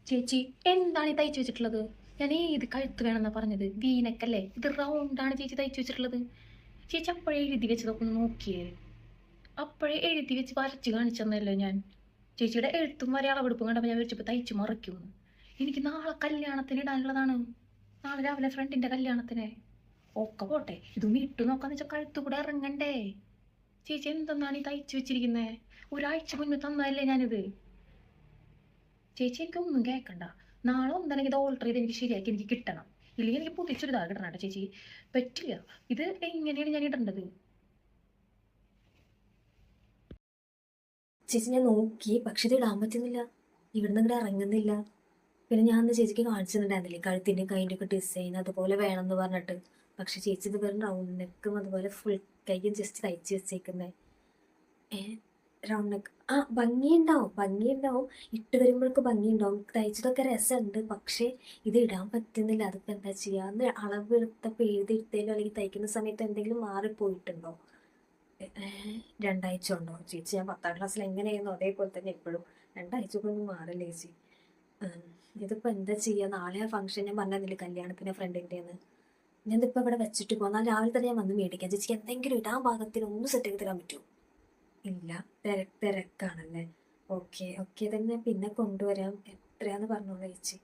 ചേച്ചി എന്താണ് ഈ തയ്ച്ചു വെച്ചിട്ടുള്ളത്? ഞാൻ ഏത് കഴുത്ത് വേണമെന്നാ പറഞ്ഞത്? വീനക്കല്ലേ? ഇത് റൗണ്ടാണ് ചേച്ചി തയ്ച്ചു വെച്ചിട്ടുള്ളത്. ചേച്ചി അപ്പോഴേ എഴുതി വെച്ചതൊക്കെ ഒന്ന് നോക്കിയേ. അപ്പോഴേ എഴുതി വെച്ച് വരച്ച് കാണിച്ചെന്നല്ലോ ഞാൻ. ചേച്ചിയുടെ എഴുത്തും വരെ അളവെടുപ്പും കണ്ടപ്പോൾ ഞാൻ വിളിച്ചപ്പോൾ തയ്ച്ചു മറയ്ക്കുന്നു. എനിക്ക് നാളെ കല്യാണത്തിന് ഇടാനുള്ളതാണ്. നാളെ രാവിലെ ഫ്രണ്ടിന്റെ കല്യാണത്തിന്. ഒക്കെ പോട്ടെ, ഇതൊന്നും ഇട്ടു നോക്കാന്ന് വെച്ചാൽ കഴുത്തു കൂടെ ഇറങ്ങണ്ടേ? ചേച്ചി എന്തെന്നാണ് ഈ തയ്ച്ചു വെച്ചിരിക്കുന്നത്? ഒരാഴ്ച മുന്നേ തന്നതല്ലേ ഞാനിത്. ചേച്ചി എനിക്കൊന്നും കേൾക്കണ്ട. നാളെ ഒന്നല്ലെങ്കിൽ ഇത് ഓൾട്ടർ ചെയ്ത് എനിക്ക് ശരിയാക്കി എനിക്ക് കിട്ടണം. ഇല്ലെങ്കിൽ എനിക്ക് പുതിയ ചുരിദാർ കിട്ടണം കേട്ടോ ചേച്ചി. പറ്റില്ല. ഇത് എങ്ങനെയാണ് ഞാൻ ഇടേണ്ടത്? ചേച്ചി ഞാൻ നോക്കി, പക്ഷെ ഇത് ഇടാൻ പറ്റുന്നില്ല. ഇവിടുന്ന് ഇങ്ങോട്ട് ഇറങ്ങുന്നില്ല. പിന്നെ ഞാൻ അന്ന് ചേച്ചിക്ക് കാണിച്ചു തന്നിട്ടുണ്ടായിരുന്നില്ലേ കഴുത്തിൻ്റെ കൈൻ്റെ ഒക്കെ ഡിസൈൻ അതുപോലെ വേണമെന്ന് പറഞ്ഞിട്ട്. പക്ഷെ ചേച്ചി ഇത് വെറും റൗണ്ട് നെക്കും അതുപോലെ ഫുൾ കൈയും ജസ്റ്റ് തയ്ച്ച് വെച്ചേക്കുന്നേ. റൗണ്ട് നെക്ക് ഭംഗിയുണ്ടാവും. ഇട്ട് വരുമ്പോഴൊക്കെ ഭംഗിയുണ്ടാവും, തയ്ച്ചതൊക്കെ രസമുണ്ട്. പക്ഷേ ഇത് ഇടാൻ പറ്റുന്നില്ല. അതിപ്പോൾ എന്താ ചെയ്യുക? അന്ന് അളവ് എടുത്തപ്പോൾ എഴുതിയിട്ടേലോ അല്ലെങ്കിൽ തയ്ക്കുന്ന സമയത്ത് എന്തെങ്കിലും മാറിപ്പോയിട്ടുണ്ടോ? 2 ആഴ്ച ഉണ്ടോ ചേച്ചി? ഞാൻ 10ാം ക്ലാസ്സിൽ എങ്ങനെയായിരുന്നു അതേപോലെ തന്നെ ഇപ്പോഴും. 2 ആഴ്ചക്കൊന്നും മാറില്ല ചേച്ചി. ഇതിപ്പോൾ എന്താ ചെയ്യുക? നാളെ ആ ഫംഗ്ഷൻ ഞാൻ പറഞ്ഞില്ലേ കല്യാണത്തിന് ഫ്രണ്ടിൻ്റെന്ന്. ഞാനിതിപ്പോൾ ഇവിടെ വെച്ചിട്ട് പോകാം. രാവിലെ തന്നെ ഞാൻ വന്ന് മേടിക്കാം. ചേച്ചിക്ക് എന്തെങ്കിലും ഇടാൻ പാകത്തിന് ഒന്ന് സെറ്റ് ചെയ്ത് തരാൻ പറ്റുമോ? ഇല്ല, തിരക്കാണല്ലേ? ഓക്കെ ഓക്കെ, തന്നെ പിന്നെ കൊണ്ടുവരാം. എത്രയാന്ന് പറഞ്ഞോളൂ ചേച്ചി.